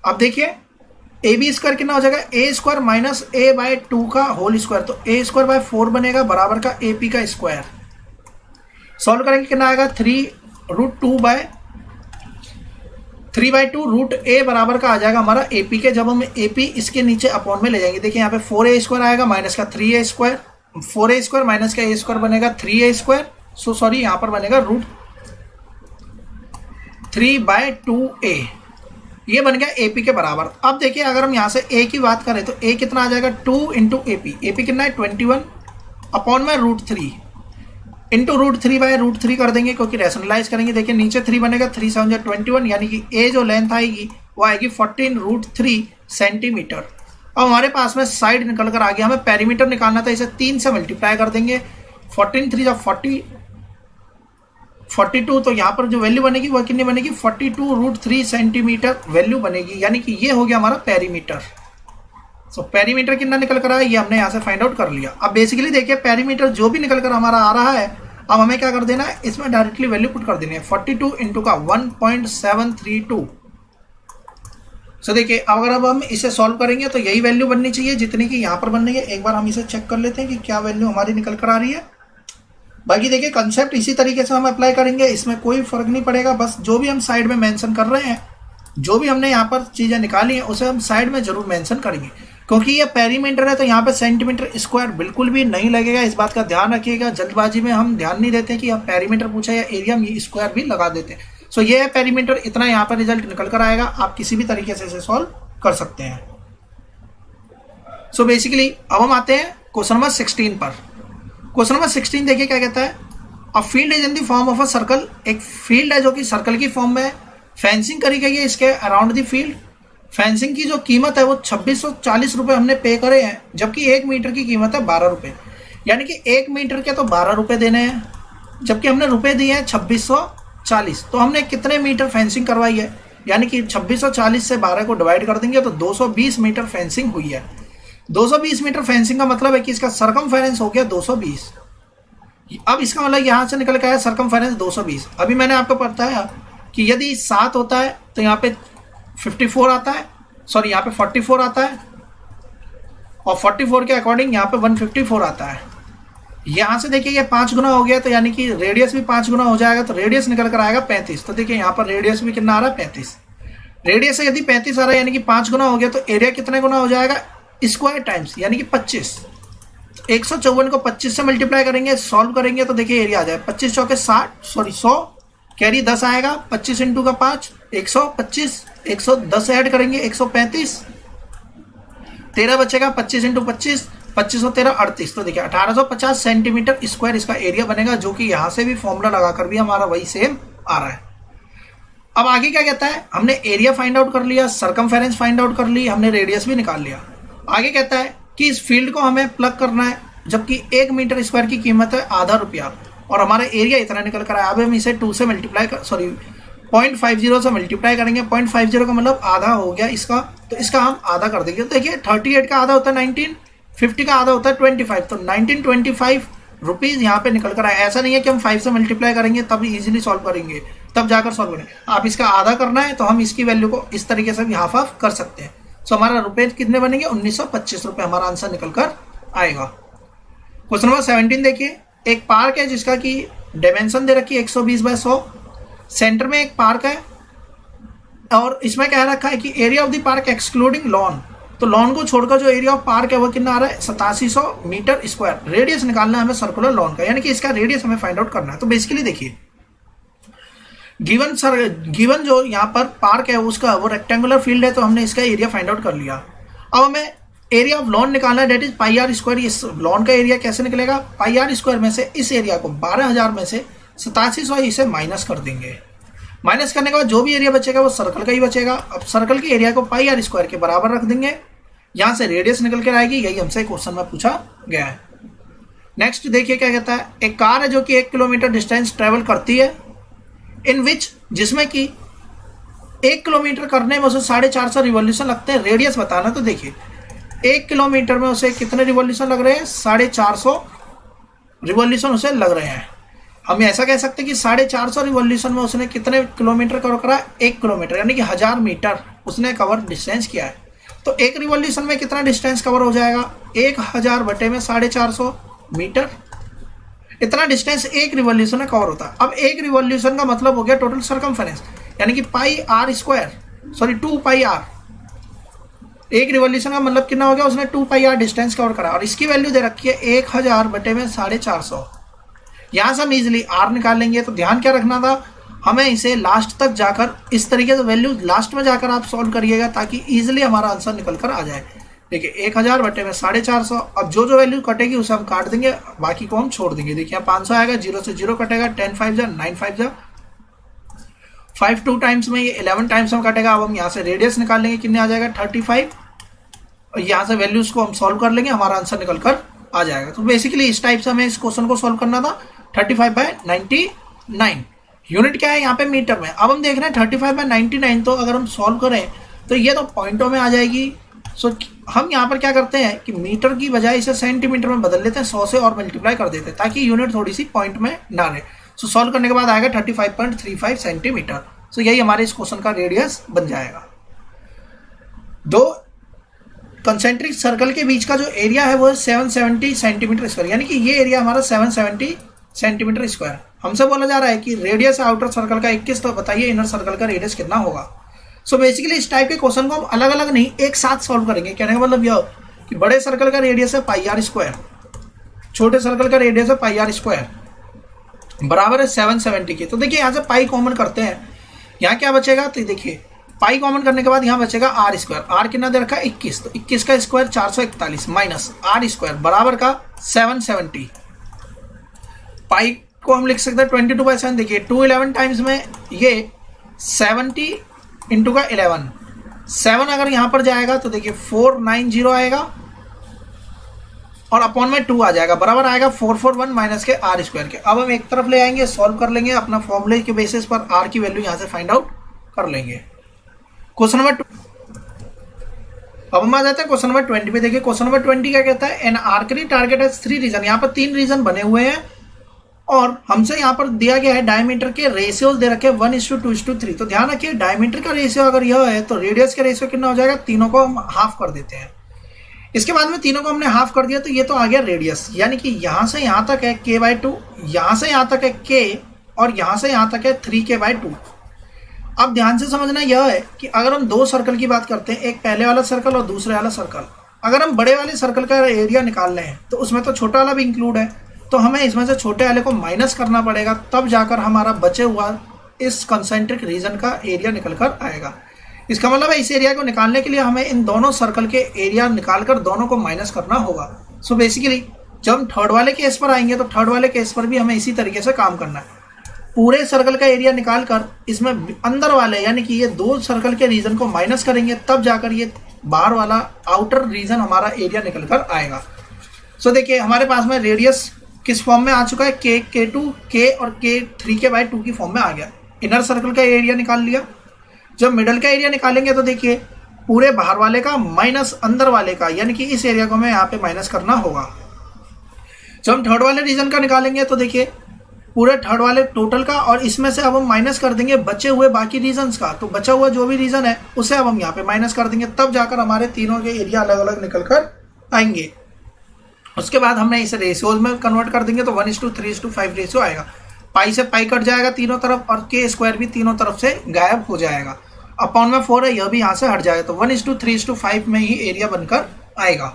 अब देखिए AB स्क्वायर कितना हो जाएगा, A स्क्वायर माइनस A/2 का होल स्क्वायर, तो A²/4 बनेगा बराबर का AP का स्क्वायर। सॉल्व करेंगे कितना आएगा 3√2 3/2 रूट ए बराबर का आ जाएगा हमारा एपी के। जब हम एपी इसके नीचे अपॉन में ले जाएंगे, देखिए यहाँ पे 4a² आएगा माइनस का 3a², 4a² माइनस का a² बनेगा 3a², सो सॉरी यहाँ पर बनेगा रूट 3/2a, ये बन गया एपी के बराबर। अब देखिए अगर हम यहाँ से ए की बात करें तो ए कितना आ जाएगा 2 इंटू एपी, एपी कितना है 21 अपॉन में रूट 3 इंटू रूट 3/√3 कर देंगे क्योंकि रैशनलाइज करेंगे। देखिए नीचे 3 बनेगा, 3 7 21, यानी कि ए जो लेंथ आएगी वो आएगी 14√3 सेंटीमीटर। अब हमारे पास में साइड निकल कर आ गया, हमें पेरीमीटर निकालना था, इसे 3 से मल्टीप्लाई कर देंगे। 14 3 जब 42, तो यहाँ पर जो वैल्यू बनेगी वह कितनी बनेगी 42√3 सेंटीमीटर वैल्यू बनेगी, यानी कि ये हो गया हमारा पेरीमीटर। सो पेरीमीटर कितना निकल कर आया ये हमने यहाँ से फाइंड आउट कर लिया। अब बेसिकली देखिए पेरीमीटर जो भी निकल कर हमारा आ रहा है, अब हमें क्या कर देना है, इसमें डायरेक्टली वैल्यू पुट कर देनी है 42 इंटू का 1.732। सो देखिए अगर अब हम इसे सॉल्व करेंगे तो यही वैल्यू बननी चाहिए जितनी कि यहाँ पर बननी है। एक बार हम इसे चेक कर लेते हैं कि क्या वैल्यू हमारी निकल कर आ रही है। बाकी देखिए कंसेप्ट इसी तरीके से हम अप्लाई करेंगे, इसमें कोई फर्क नहीं पड़ेगा। बस जो भी हम साइड में मेंशन कर रहे हैं, जो भी हमने यहाँ पर चीज़ें निकाली हैं उसे हम साइड में जरूर मेंशन करेंगे, क्योंकि ये पेरीमीटर है तो यहाँ पे सेंटीमीटर स्क्वायर बिल्कुल भी नहीं लगेगा। इस बात का ध्यान रखिएगा, जल्दबाजी में हम ध्यान नहीं देते कि हम पेरीमीटर पूछा या एरिया में स्क्वायर भी लगा देते हैं। सो ये है पेरीमीटर, इतना यहाँ पर रिजल्ट निकल कर आएगा। आप किसी भी तरीके से इसे सॉल्व कर सकते हैं। सो बेसिकली अब हम आते हैं क्वेश्चन नंबर 16 पर। क्वेश्चन नंबर 16 देखिए क्या कहता है, a field is in the form of a circle. एक फील्ड है जो कि सर्कल की फॉर्म में है, फेंसिंग करी गई है इसके अराउंड द फील्ड। फेंसिंग की जो कीमत है वो 2640 रुपये हमने पे करे हैं, जबकि 1 मीटर की कीमत है 12 रुपये, यानी कि 1 मीटर के तो 12 रुपये देने हैं, जबकि हमने रुपये दिए हैं 2640। तो हमने कितने मीटर फेंसिंग करवाई है, यानी कि 2640 से 12 को डिवाइड कर देंगे तो 220 मीटर फेंसिंग हुई है। 220 मीटर फेंसिंग का मतलब है कि इसका सरकमफेरेंस हो गया 220। अब इसका मतलब यहाँ से निकल के आया सरकमफेरेंस 220। अभी मैंने आपको बताया कि यदि 7 होता है तो यहाँ पे 54 आता है, सॉरी यहाँ पे 44 आता है, और 44 के अकॉर्डिंग यहाँ पे 154 आता है। यहाँ से देखिए ये 5 गुना हो गया, तो यानी कि रेडियस भी 5 गुना हो जाएगा, तो रेडियस निकल कर आएगा 35। तो देखिए यहाँ पर रेडियस भी कितना आ रहा है 35। रेडियस से यदि 35 आ रहा है यानी कि 5 गुना हो गया, तो एरिया कितने गुना हो जाएगा स्क्वायर टाइम्स, यानी कि 25। 154 को 25 से मल्टीप्लाई करेंगे, सॉल्व करेंगे तो देखिए एरिया आ जाए 25 चौके 100, कैरी 10 आएगा, 25 इंटू का 5 125, 110 ऐड करेंगे 135, 13 बचेगा, 25 इंटू 25 25 और 13 38। तो देखिए 1850 सेंटीमीटर स्क्वायर इसका एरिया बनेगा, जो कि यहाँ से भी फॉर्मूला लगाकर भी हमारा वही सेम आ रहा है। अब आगे क्या कहता है, हमने एरिया फाइंड आउट कर लिया, सरकमफेरेंस फाइंड आउट कर ली, हमने रेडियस भी निकाल लिया। आगे कहता है कि इस फील्ड को हमें प्लग करना है, जबकि 1 मीटर स्क्वायर की कीमत है आधा रुपया और हमारा एरिया इतना निकल कर आया। अब हम इसे 2 से मल्टीप्लाई कर, सॉरी 0.50 से मल्टीप्लाई करेंगे। 0.50 का मतलब आधा हो गया इसका, तो इसका हम आधा कर देंगे। तो देखिए 38 का आधा होता है 19, 50 का आधा होता है 25, तो 1925 रुपीज़ यहाँ पे निकल कर आया। ऐसा नहीं है कि हम 5 से मल्टीप्लाई करेंगे तब इजीली सॉल्व करेंगे, तब जाकर सॉल्व करेंगे। आप इसका आधा करना है तो हम इसकी वैल्यू को इस तरीके से भी हाफ हाफ कर सकते हैं। सो हमारा रुपये कितने बनेंगे 1925 रुपये, हमारा आंसर निकल कर आएगा। क्वेश्चन नंबर 17 देखिए, एक पार्क है जिसका की डायमेंशन दे रखी है 120 बाय 100। सेंटर में एक पार्क है और इसमें कह रखा है कि area of the park excluding lawn, तो लॉन को छोड़कर जो एरिया ऑफ पार्क है वो कितना आ रहा है 8700 मीटर स्क्वायर। रेडियस निकालना है हमें सर्कुलर लॉन का, यानी कि इसका रेडियस हमें फाइंड आउट करना है। तो बेसिकली देखिए गिवन जो यहाँ पर पार्क है उसका वो रेक्टेंगुलर फील्ड है, तो हमने इसका एरिया फाइंड आउट कर लिया। अब हमें एरिया ऑफ लॉन निकालना है, that is pi r square. इस लॉन का एरिया कैसे निकलेगा, पाई आर स्क्वायर में से इस एरिया को 12000 में से 8700 इसे माइनस कर देंगे। माइनस करने के बाद जो भी एरिया बचेगा वो सर्कल का ही बचेगा। अब सर्कल के एरिया को पाई आर स्क्वायर के बराबर रख देंगे, यहाँ से रेडियस निकल कर आएगी। यही हमसे क्वेश्चन में पूछा गया है। नेक्स्ट देखिए क्या कहता है, एक कार है जो कि 1 किलोमीटर डिस्टेंस ट्रेवल करती है, इन विच, जिसमें कि 1 किलोमीटर करने में उसे 450 रिवॉल्यूशन लगते हैं। रेडियस बताना, तो देखिए 1 किलोमीटर में उसे कितने रिवॉल्यूशन लग रहे हैं 450 रिवॉल्यूशन उसे लग रहे हैं। हम ऐसा कह सकते हैं कि 450 रिवॉल्यूशन में उसने कितने किलोमीटर कवर करा, 1 किलोमीटर, यानी कि 1000 मीटर उसने कवर डिस्टेंस किया है। तो एक रिवॉल्यूशन में कितना डिस्टेंस कवर हो जाएगा, 1000 बटे में 450 मीटर, इतना डिस्टेंस एक रिवॉल्यूशन में कवर होता है। अब एक रिवॉल्यूशन का मतलब हो गया टोटल सरकमफेरेंस, यानी कि pi r square, sorry 2 pi r, एक रिवॉल्यूशन का मतलब कितना हो गया, उसने 2 पाई आर डिस्टेंस कवर करा और इसकी वैल्यू दे रखी है 1000 बटे में 450। यहाँ से हम इजिली आर निकाल लेंगे। तो ध्यान क्या रखना था, हमें इसे लास्ट तक जाकर इस तरीके से वैल्यू लास्ट में जाकर आप सॉल्व करिएगा ताकि इजिली हमारा आंसर निकल कर आ जाए। देखिए 1000 बटे में 450, अब जो जो वैल्यू कटेगी उसे हम काट देंगे, बाकी को हम छोड़ देंगे। देखिए 500 आएगा, 0 से 0 कटेगा, 10 5 जा 9 5 जा 5 2 टाइम्स में ये 11 टाइम्स में कटेगा। अब हम यहाँ से रेडियस निकाल लेंगे, कितने आ जाएगा 35, और यहाँ से वैल्यूज को हम सॉल्व कर लेंगे, हमारा आंसर निकल कर आ जाएगा। तो बेसिकली इस टाइप से हमें इस क्वेश्चन को सॉल्व करना था। 35/99 यूनिट क्या है यहाँ पे मीटर में। अब हम देख रहे हैं 35/99, तो अगर हम सॉल्व करें तो ये तो पॉइंटों में आ जाएगी। सो हम यहाँ पर क्या करते हैं कि मीटर की बजाय इसे सेंटीमीटर में बदल लेते हैं, 100 से और मल्टीप्लाई कर देते हैं ताकि यूनिट थोड़ी सी पॉइंट में ना रहे। सो सॉल्व करने के बाद आएगा 35.35 सेंटीमीटर। सो यही हमारे इस क्वेश्चन का रेडियस बन जाएगा। दो कंसेंट्रिक सर्कल के बीच का जो एरिया है वो है 770 सेंटीमीटर स्क्वायर, यानी कि ये एरिया हमारा 770 सेंटीमीटर स्क्वायर। हमसे बोला जा रहा है कि रेडियस आउटर सर्कल का 21, तो बताइए इनर सर्कल का रेडियस कितना होगा। सो बेसिकली इस टाइप के क्वेश्चन को हम अलग अलग नहीं एक साथ सॉल्व करेंगे। कहने का मतलब यह कि बड़े सर्कल का रेडियस है पाई आर स्क्वायर, छोटे सर्कल का रेडियस है पाई आर स्क्वायर, बराबर है 770 के। तो देखिए यहाँ से पाई कॉमन करते हैं, यहाँ क्या बचेगा, तो देखिए पाई कॉमन करने के बाद यहाँ बचेगा आर स्क्वायर। आर कितना दे रखा है 21, तो 21 का स्क्वायर 441 माइनस आर स्क्वायर बराबर का 770। पाई को हम लिख सकते हैं 22/7। देखिए 2 11 टाइम्स में ये 70 इंटू का 11, 7 अगर यहाँ पर जाएगा तो देखिए 490 आएगा और अपॉन में 2 आ जाएगा, बराबर आएगा 441 माइनस के आर स्क्वायर के। अब हम एक तरफ ले आएंगे, सॉल्व कर लेंगे, अपना फॉर्मूले के बेसिस पर आर की वैल्यू यहाँ से फाइंड आउट कर लेंगे। क्वेश्चन नंबर 2, अब हम आ जाते हैं क्वेश्चन नंबर 20 पे। देखिए क्वेश्चन नंबर 20 क्या कहता है, एन आर्करी टारगेट हैज 3 रीजन। यहाँ पर 3 रीजन बने हुए हैं और हमसे यहाँ पर दिया गया है डायमीटर के रेशियोज दे रखे 1:2:3। तो ध्यान रखिए डायमीटर का रेशियो अगर यह है तो रेडियस का रेशियो कितना हो जाएगा, तीनों को हम हाफ कर देते हैं। इसके बाद में तीनों को हमने हाफ कर दिया तो ये तो आ गया रेडियस, यानी कि यहाँ से यहाँ तक है k/2, यहाँ से यहाँ तक है k और यहाँ से यहाँ तक है 3k/2। अब ध्यान से समझना यह है कि अगर हम दो सर्कल की बात करते हैं, एक पहले वाला सर्कल और दूसरे वाला सर्कल, अगर हम बड़े वाले सर्कल का एरिया निकाल रहे हैं तो उसमें तो छोटा वाला भी इंक्लूड है, तो हमें इसमें से छोटे वाले को माइनस करना पड़ेगा, तब जाकर हमारा बचे हुआ इस कंसेंट्रिक रीजन का एरिया निकल कर आएगा। इसका मतलब है इस एरिया को निकालने के लिए हमें इन दोनों सर्कल के एरिया निकालकर दोनों को माइनस करना होगा। सो बेसिकली जब हम थर्ड वाले केस पर आएंगे तो थर्ड वाले केस पर भी हमें इसी तरीके से काम करना है। पूरे सर्कल का एरिया निकाल कर इसमें अंदर वाले यानी कि ये दो सर्कल के रीजन को माइनस करेंगे, तब जाकर ये बाहर वाला आउटर रीजन हमारा एरिया निकल कर आएगा। सो देखिए हमारे पास में रेडियस किस फॉर्म में आ चुका है, k2 k और k 3k/2 की फॉर्म में आ गया। इनर सर्कल का एरिया निकाल लिया। जब मिडल का एरिया निकालेंगे तो देखिए पूरे बाहर वाले का माइनस अंदर वाले का, यानी कि इस एरिया को हमें यहाँ पे माइनस करना होगा। जब हम थर्ड वाले रीजन का निकालेंगे तो देखिए पूरे थर्ड वाले टोटल का, और इसमें से अब हम माइनस कर देंगे बचे हुए बाकी रीजन्स का। तो बचा हुआ जो भी रीजन है उसे अब हम यहाँ पे माइनस कर देंगे, तब जाकर हमारे तीनों के एरिया अलग अलग निकल कर आएंगे। उसके बाद हमने इसे रेशियोज में कन्वर्ट कर देंगे तो 1:3:5 रेशियो आएगा। पाई से पाई कट जाएगा तीनों तरफ और के स्क्वायर भी तीनों तरफ से गायब हो जाएगा। अपॉन में 4 है, यह भी यहाँ से हट जाएगा, तो 1:3:5 में ही एरिया बनकर आएगा।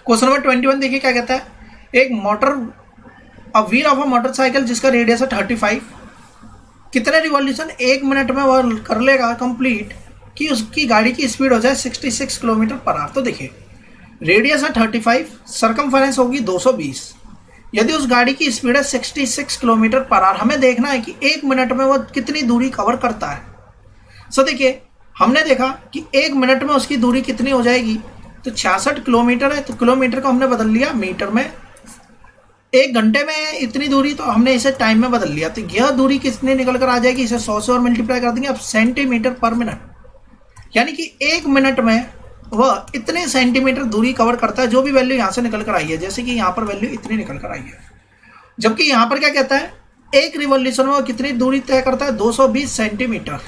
क्वेश्चन नंबर 21 देखिए क्या कहता है, एक व्हील ऑफ अ मोटरसाइकिल जिसका रेडियस है 35, कितने रिवॉल्यूशन 1 मिनट में वह कर लेगा कंप्लीट कि उसकी गाड़ी की स्पीड हो जाए 66 किलोमीटर पर आवर। तो देखिए रेडियस है 35, सरकमफेरेंस होगी 220। यदि उस गाड़ी की स्पीड है 66 किलोमीटर पर आवर, हमें देखना है कि 1 मिनट में वो कितनी दूरी कवर करता है। सो देखिए हमने देखा कि 1 मिनट में उसकी दूरी कितनी हो जाएगी, तो 66 किलोमीटर है, तो किलोमीटर को हमने बदल लिया मीटर में। 1 घंटे में इतनी दूरी, तो हमने इसे टाइम में बदल लिया, तो यह दूरी कितनी निकल कर आ जाएगी, इसे 100 से और मल्टीप्लाई कर देंगे। अब सेंटीमीटर पर मिनट, यानी कि 1 मिनट में वह इतने सेंटीमीटर दूरी कवर करता है, जो भी वैल्यू यहाँ से निकल कर आई है। जैसे कि यहाँ पर वैल्यू इतनी निकल कर आई है, जबकि यहाँ पर क्या कहता है, एक रिवॉल्यूशन में वो कितनी दूरी तय करता है, 220 सेंटीमीटर।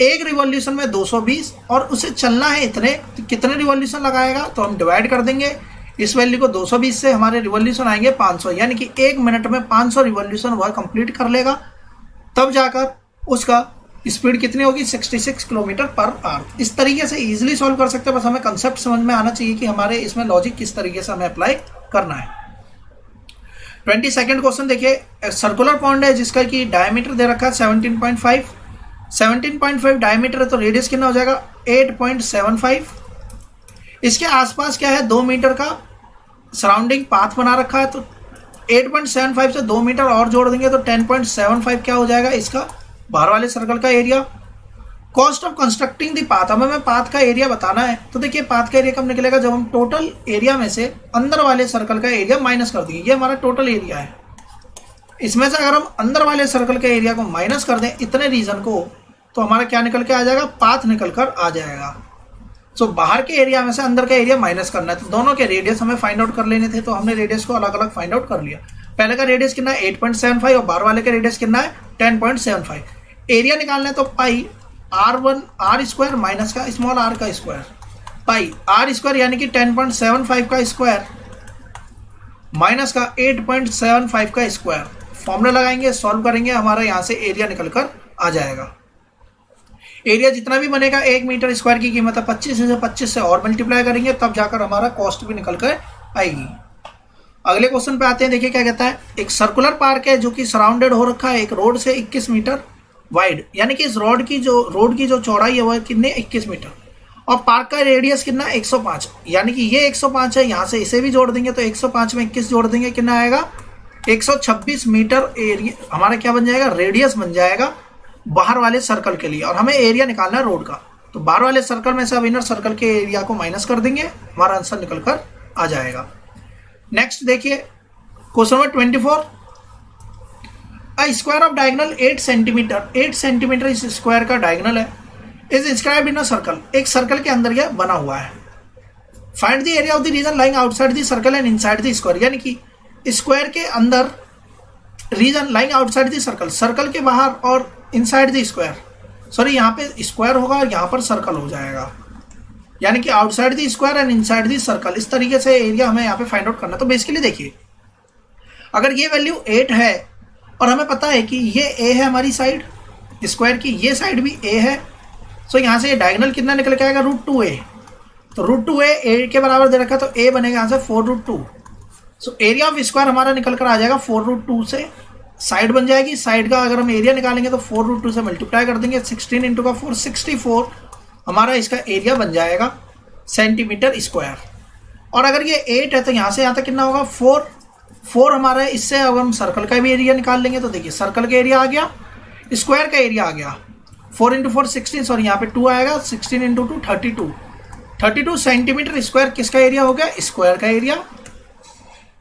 एक रिवॉल्यूशन में 220 और उसे चलना है इतने, तो कितने रिवॉल्यूशन लगाएगा, तो हम डिवाइड कर देंगे इस वैल्यू को 220 से, हमारे रिवॉल्यूशन आएंगे 500, यानी कि 1 मिनट में 500 रिवॉल्यूशन वह कंप्लीट कर लेगा। तब जाकर उसका स्पीड कितनी होगी 66 किलोमीटर पर आवर। इस तरीके से इजीली सॉल्व कर सकते हैं, बस हमें कंसेप्ट समझ में आना चाहिए कि हमारे इसमें लॉजिक किस तरीके से हमें अप्लाई करना है। 22nd क्वेश्चन देखिए, सर्कुलर पॉन्ड है जिसका कि डायमीटर दे रखा है 17.5 डायमीटर है, तो रेडियस कितना हो जाएगा 8.75। इसके आसपास क्या है 2 मीटर का सराउंडिंग पाथ बना रखा है, तो 8.75 से 2 मीटर और जोड़ देंगे तो 10.75 क्या हो जाएगा इसका बाहर वाले सर्कल का area. Cost of constructing the path, हमें पाथ का एरिया बताना है, तो देखिए पाथ का एरिया कब निकलेगा जब हम टोटल एरिया में से अंदर वाले सर्कल का एरिया माइनस कर देंगे। ये हमारा टोटल एरिया है, इसमें से अगर हम अंदर वाले सर्कल के एरिया को माइनस कर दें इतने रीजन को, तो हमारा क्या निकल के आ जाएगा पाथ निकल कर आ जाएगा। सो बाहर के एरिया में से अंदर का एरिया माइनस करना है, तो दोनों के रेडियस हमें फाइंड आउट कर लेने थे, तो हमने रेडियस को अलग अलग फाइंड आउट कर लिया। पहले का रेडियस कितना है 8.75 और बाहर वाले का रेडियस कितना है 10.75। एरिया निकालना है तो पाई r1 r स्क्वायर माइनस का स्मॉल r का स्क्वायर, पाई r स्क्वायर यानी कि 10.75 का स्क्वायर माइनस का 8.75 का स्क्वायर। फॉर्मूला लगाएंगे, सॉल्व करेंगे, हमारा यहाँ से एरिया निकल कर आ जाएगा। एरिया जितना भी बनेगा 1 मीटर स्क्वायर की कीमत है 25 से और मल्टीप्लाई करेंगे, तब जाकर हमारा कॉस्ट भी निकल कर आएगी। अगले क्वेश्चन पे आते हैं, देखिए क्या कहता है। एक सर्कुलर पार्क है जो कि सराउंडेड हो रखा है एक रोड से 21 मीटर वाइड, यानी कि इस रोड की जो चौड़ाई है वो कितने 21 मीटर, और पार्क का रेडियस कितना 105, यानी कि ये 105 है, यहाँ से इसे भी जोड़ देंगे तो 105 में 21 जोड़ देंगे कितना आएगा 126 मीटर एरिया हमारा क्या बन जाएगा रेडियस बन जाएगा बाहर वाले सर्कल के लिए, और हमें एरिया निकालना है रोड का। तो बाहर वाले सर्कल में से अब इनर सर्कल के एरिया को माइनस कर देंगे, हमारा आंसर निकल कर आ जाएगा। नेक्स्ट देखिए question number 24, a square of diagonal 8 centimetre इस स्क्वायर का डायगोनल है, is inscribed in a circle, एक सर्कल के अंदर यह बना हुआ है। Find the area of the region lying outside the circle and inside the square, यानी कि स्क्वायर के अंदर region lying outside the circle, circle के बाहर और इनसाइड द स्क्वायर, सॉरी यहाँ पे स्क्वायर होगा और यहाँ पर सर्कल हो जाएगा, यानी कि outside the square and inside the circle. इस तरीके से एरिया हमें यहाँ पे फाइंड आउट करना। तो बेसिकली देखिए अगर ये वैल्यू 8 है और हमें पता है कि ये a है हमारी साइड स्क्वायर की, ये साइड भी a है, सो यहाँ से डायगोनल कितना निकल के आएगा √2a, तो √2a a के बराबर दे रखा है, तो a बनेगा यहाँ से 4√2। सो एरिया ऑफ स्क्वायर हमारा निकल कर आ जाएगा 4√2 से, साइड बन जाएगी, साइड का अगर हम एरिया निकालेंगे तो 4√2 से मल्टीप्लाई कर देंगे, 16 इंटू का 4 64 हमारा इसका एरिया बन जाएगा सेंटीमीटर स्क्वायर। और अगर ये 8 है तो यहाँ से यहाँ तक कितना होगा 4 हमारा है, इससे अब हम सर्कल का भी एरिया निकाल लेंगे, तो देखिए सर्कल का एरिया आ गया, स्क्वायर का एरिया आ गया 4 इंटू 4 16, सॉरी यहाँ पे 2 आएगा, 16 इंटू 2 32 सेंटीमीटर स्क्वायर किसका एरिया हो गया स्क्वायर का एरिया।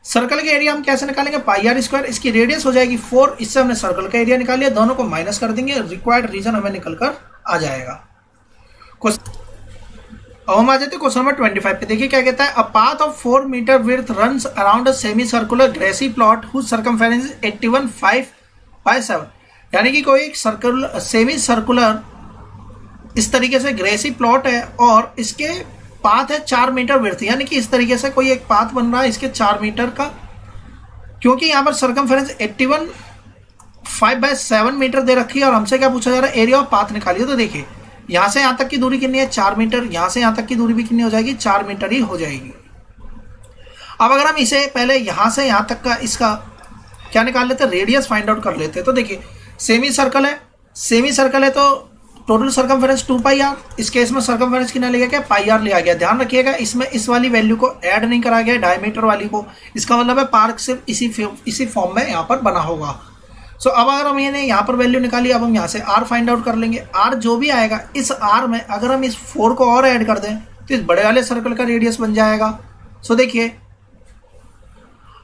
सर्कल का एरिया हम कैसे निकालेंगे पाई आर स्क्वायर, इसकी रेडियस हो जाएगी 4, इससे हमने सर्कल का एरिया निकाल लिया, दोनों को माइनस कर देंगे, रिक्वायर्ड रीजन हमें निकल कर आ जाएगा। अब हम आ जाते हैं क्वेश्चन नंबर 25 पे, देखिए क्या कहता है। A path of 4 metre width runs around a semi circular grassy plot whose circumference is 81.5/7, यानी कि कोई एक सेमी सर्कुलर इस तरीके से ग्रेसी प्लॉट है और इसके पाथ है 4 मीटर विड्थ, यानी कि इस तरीके से कोई एक पाथ बन रहा है इसके 4 मीटर का, क्योंकि यहाँ पर सर्कमफेरेंस 81.5/7 मीटर दे रखी है और हमसे क्या पूछा जा रहा है एरिया ऑफ पाथ निकालिए। तो देखिए यहाँ से यहाँ तक की दूरी कितनी है 4 मीटर, यहाँ से यहाँ तक की दूरी भी कितनी हो जाएगी 4 मीटर ही हो जाएगी। अब अगर हम इसे पहले यहाँ से यहाँ तक का इसका क्या निकाल लेते हैं रेडियस फाइंड आउट कर लेते हैं। तो देखिए सेमी सर्कल है तो टोटल सर्कमफेरेंस 2πr, इस केस में सर्कमफेरेंस कितना लिया गया πr लिया गया। ध्यान रखिएगा इसमें इस वाली वैल्यू को ऐड नहीं करा गया डायमीटर वाली को, इसका मतलब है पार्क सिर्फ इसी फॉर्म में यहाँ पर बना होगा। सो अब अगर हम ये यहाँ पर वैल्यू निकाली, अब हम यहाँ से r फाइंड आउट कर लेंगे। r जो भी आएगा इस r में अगर हम इस 4 को और ऐड कर दें तो इस बड़े वाले सर्कल का रेडियस बन जाएगा। सो देखिए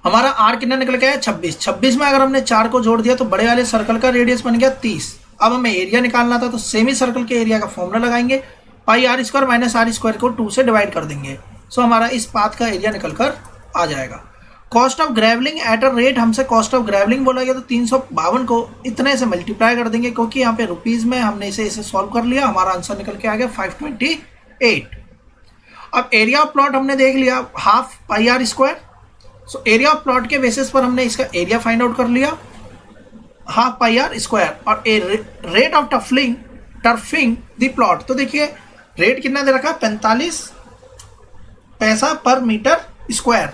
हमारा r कितना निकल गया है 26 में अगर हमने 4 को जोड़ दिया तो बड़े वाले सर्कल का रेडियस बन गया 30। अब हमें एरिया निकालना था तो सेमी सर्कल के एरिया का फॉर्मूला लगाएंगे, पाई r square minus r square को 2 से डिवाइड कर देंगे। सो हमारा इस पाथ का एरिया निकल कर आ जाएगा। Cost of gravelling at a rate, हमसे कॉस्ट ऑफ ग्रेवलिंग बोला गया तो 352 को इतने से मल्टीप्लाई कर देंगे, क्योंकि यहाँ पे रुपीज़ में हमने इसे सॉल्व कर लिया, हमारा आंसर निकल के आ गया 528। अब एरिया ऑफ प्लॉट हमने देख लिया half pi r square. So area of plot के बेसिस पर हमने इसका एरिया फाइंड आउट कर लिया, हाफ पाई आर स्क्वायर और a rate of turfing the plot. तो देखिए रेट कितना दे रखा है, 45 पैसा पर मीटर स्क्वायर,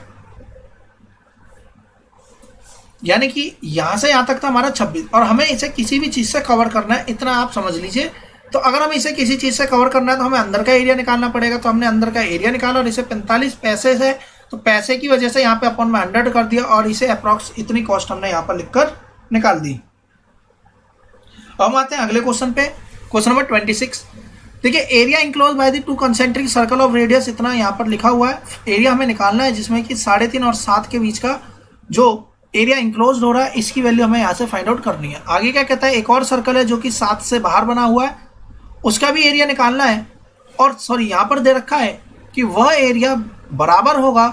यानी कि यहां से यहां तक था हमारा 26, और हमें इसे किसी भी चीज से कवर करना है, इतना आप समझ लीजिए। तो अगर हमें इसे किसी चीज से कवर करना है तो हमें अंदर का एरिया निकालना पड़ेगा। तो हमने अंदर का एरिया निकाला और इसे 45 पैसे से, तो पैसे की वजह से यहाँ पे अपन में 100 कर दिया और इसे अप्रॉक्स इतनी कॉस्ट हमने यहाँ पर लिखकर निकाल दी। अब हम आते हैं अगले क्वेश्चन पे, क्वेश्चन नंबर 26। देखिए area enclose by the 2 concentric circle of radius, इतना यहाँ पर लिखा हुआ है। एरिया हमें निकालना है जिसमें कि 3.5 और 7 के बीच का जो एरिया इंक्लोज हो रहा है, इसकी वैल्यू हमें यहाँ से फाइंड आउट करनी है। आगे क्या कहता है, एक और सर्कल है जो कि 7 से बाहर बना हुआ है, उसका भी एरिया निकालना है। और सॉरी यहाँ पर दे रखा है कि वह एरिया बराबर होगा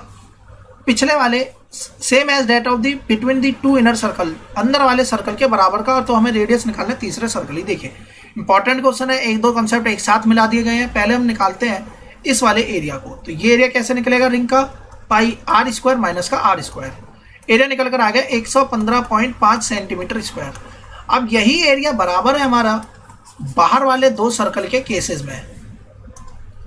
पिछले वाले same as that of the between the 2 inner circle, अंदर वाले सर्कल के बराबर का। तो हमें रेडियस निकालना है तीसरे सर्कल ही। देखिए इंपॉर्टेंट क्वेश्चन है, एक दो कंसेप्ट एक साथ मिला दिए गए हैं। पहले हम निकालते हैं इस वाले एरिया को। तो ये एरिया कैसे निकलेगा, रिंग का पाई आर स्क्वायर माइनस का आर स्क्वायर। एरिया निकल कर आ गया 115.5 सेंटीमीटर स्क्वायर। अब यही एरिया बराबर है हमारा बाहर वाले 2 सर्कल के केसेस में।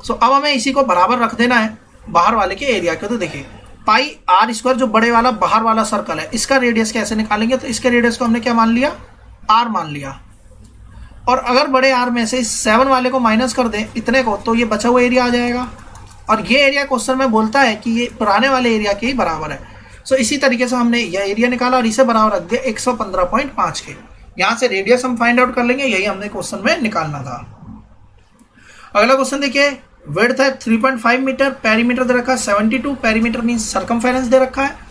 सो अब हमें इसी को बराबर रख देना है बाहर वाले के एरिया के। तो देखिए पाई आर स्क्वायर जो बड़े वाला बाहर वाला सर्कल है, इसका रेडियस कैसे निकालेंगे, तो इसके रेडियस को हमने क्या मान लिया, आर मान लिया। और अगर बड़े आर में से 7 वाले को माइनस कर दें इतने को, तो ये बचा हुआ एरिया आ जाएगा। और ये एरिया क्वेश्चन में बोलता है कि ये पुराने वाले एरिया के ही बराबर है। सो इसी तरीके से हमने यह एरिया निकाला और इसे बराबर रख दिया 115.5 के। यहाँ से रेडियस हम फाइंड आउट कर लेंगे, यही हमने क्वेश्चन में निकालना था। अगला क्वेश्चन देखिए, विड्थ है 3.5 मीटर, पेरीमीटर दे रखा है 72, पेरीमीटर मींस सर्कमफेरेंस दे रखा है।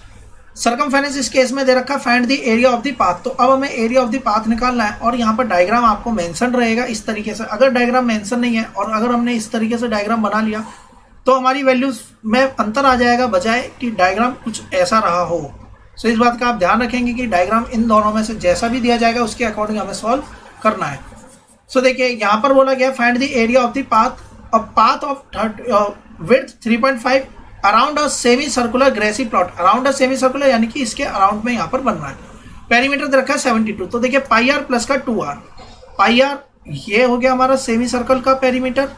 सर्कमफेरेंस इस केस में दे रखा है find the area of the path. तो अब हमें एरिया ऑफ द पाथ निकालना है और यहाँ पर डायग्राम आपको मेंशन रहेगा इस तरीके से। अगर डायग्राम मेंशन नहीं है और अगर हमने इस तरीके से डायग्राम बना लिया तो हमारी वैल्यूज में अंतर आ जाएगा, बजाय कि डायग्राम कुछ ऐसा रहा हो। सो इस बात का आप ध्यान रखेंगे कि डायग्राम इन दोनों में से जैसा भी दिया जाएगा उसके अकॉर्डिंग हमें सॉल्व करना है। सो देखिए यहाँ पर बोला गया find the area of the path, path of width 3.5 around a semi circular grassy plot. Around a semi circular यानी कि इसके अराउंड में यहाँ पर बन रहा है। पेरीमीटर दे रखा है 72। तो देखिए पाई आर प्लस का 2r, पाई आर ये हो गया हमारा सेमी सर्कल का पेरीमीटर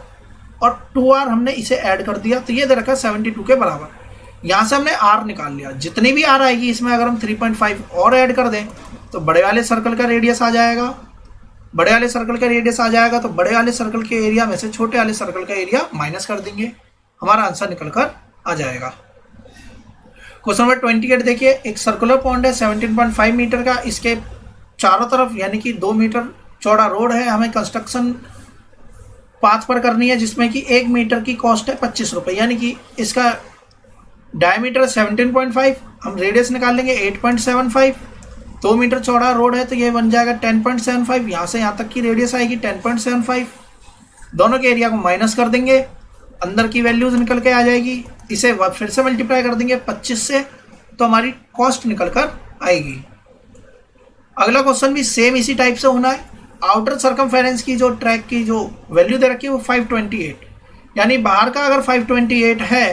और 2r हमने इसे ऐड कर दिया, तो ये दे रखा है 72 के बराबर। यहाँ से हमने r निकाल लिया, जितनी भी r आएगी इसमें अगर हम 3.5 और ऐड कर दें तो बड़े वाले सर्कल का रेडियस आ जाएगा। बड़े वाले सर्कल का रेडियस आ जाएगा तो बड़े वाले सर्कल के एरिया में से छोटे वाले सर्कल का एरिया माइनस कर देंगे, हमारा आंसर निकल कर आ जाएगा। क्वेश्चन नंबर 28 देखिए, एक सर्कुलर पॉन्ड है 17.5 मीटर का, इसके चारों तरफ यानी कि 2 मीटर चौड़ा रोड है। हमें कंस्ट्रक्शन पाथ पर करनी है जिसमें कि 1 मीटर की कॉस्ट है 25 रुपये, यानी कि इसका डायमीटर 17.5, हम रेडियस निकाल लेंगे 8.75। 2 मीटर चौड़ा रोड है तो ये बन जाएगा 10.75। यहाँ से यहाँ तक की रेडियस आएगी 10.75। दोनों के एरिया को माइनस कर देंगे, अंदर की वैल्यूज निकल के आ जाएगी। इसे फिर से मल्टीप्लाई कर देंगे 25 से, तो हमारी कॉस्ट निकल कर आएगी। अगला क्वेश्चन भी सेम इसी टाइप से होना है। आउटर सर्कमफेरेंस की जो ट्रैक की जो वैल्यू दे रखी है वो 528, यानी बाहर का अगर 528 है,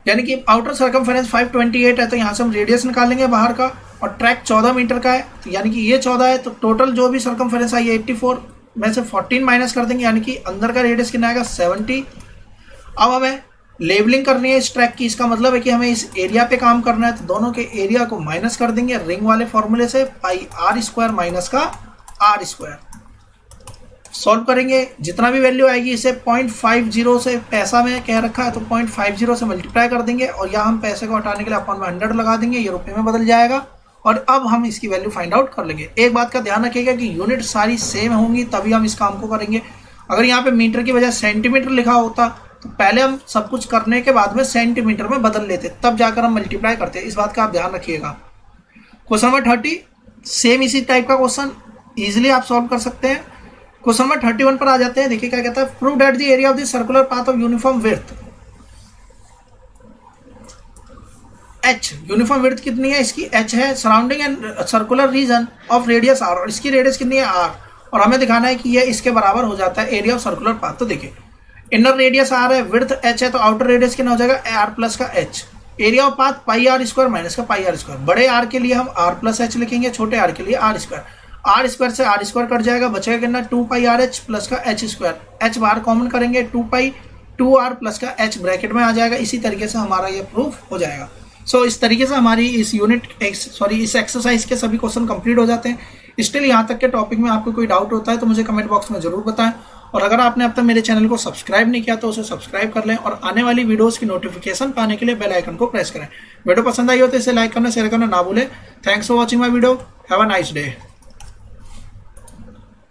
यानी कि आउटर सर्कमफेरेंस 528 है, तो यहाँ से हम रेडियस निकालेंगे बाहर का। और ट्रैक 14 मीटर का है, तो यानी कि ये 14 है, तो टोटल जो भी सर्कमफेरेंस आई 84 में से 14 माइनस कर देंगे, यानी कि अंदर का रेडियस कितना आएगा 70। अब हमें लेबलिंग करनी है इस ट्रैक की, इसका मतलब है कि हमें इस एरिया पे काम करना है, तो दोनों के एरिया को माइनस कर देंगे रिंग वाले फॉर्मूले से, पाई आर स्क्वायर माइनस का आर स्क्वायर। सॉल्व करेंगे, जितना भी वैल्यू आएगी इसे 0.50 से, पैसा में कह रखा है तो 0.50 से मल्टीप्लाई कर देंगे और यहाँ हम पैसे को हटाने के लिए अपन में 100 लगा देंगे, ये रुपये में बदल जाएगा। और अब हम इसकी वैल्यू फाइंड आउट कर लेंगे। एक बात का ध्यान रखिएगा कि यूनिट सारी सेम होंगी तभी हम इस काम को करेंगे। अगर यहाँ पे मीटर की बजाय सेंटीमीटर लिखा होता तो पहले हम सब कुछ करने के बाद में सेंटीमीटर में बदल लेते, तब जाकर हम मल्टीप्लाई करते। इस बात का आप ध्यान रखिएगा। क्वेश्चन नंबर 30 सेम इसी टाइप का क्वेश्चन, इजिली आप सॉल्व कर सकते हैं। क्वेश्चन नंबर 31 पर आ जाते हैं। देखिए क्या कहता है, prove that the area of the circular path of uniform width h, uniform width कितनी है इसकी, h है, surrounding and circular region of radius r, और इसकी रेडियस कितनी है r, और हमें दिखाना है कि ये इसके बराबर हो जाता है एरिया ऑफ सर्कुलर पाथ। तो देखिए इनर रेडियस r है, विड्थ h है, तो आउटर रेडियस कितना हो जाएगा r प्लस का h। Area of path pi r square minus का पाई आर स्क्वायर। बड़े आर के लिए हम आर प्लस एच लिखेंगे, छोटे आर के लिए आर स्क्वायर। आर स्क्वायर से आर स्क्वायर कट जाएगा, बचेगा कितना 2 पाई आर एच प्लस का एच स्क्वायर। एच बाहर कॉमन करेंगे 2 पाई 2 आर प्लस का एच ब्रैकेट में आ जाएगा। इसी तरीके से हमारा ये प्रूफ हो जाएगा। सो इस तरीके से हमारी इस इस एक्सरसाइज के सभी क्वेश्चन कंप्लीट हो जाते हैं। स्टिल यहाँ तक के टॉपिक में आपको कोई डाउट होता है तो मुझे कमेंट बॉक्स में जरूर बताएं। और अगर आपने अब तक मेरे चैनल को सब्सक्राइब नहीं किया तो उसे सब्सक्राइब कर लें और आने वाली वीडियोस की नोटिफिकेशन पाने के लिए बेल आइकन को प्रेस करें। वीडियो पसंद आई हो तो इसे लाइक करना, शेयर करना ना भूलें। Thanks for watching my video. Have a nice day.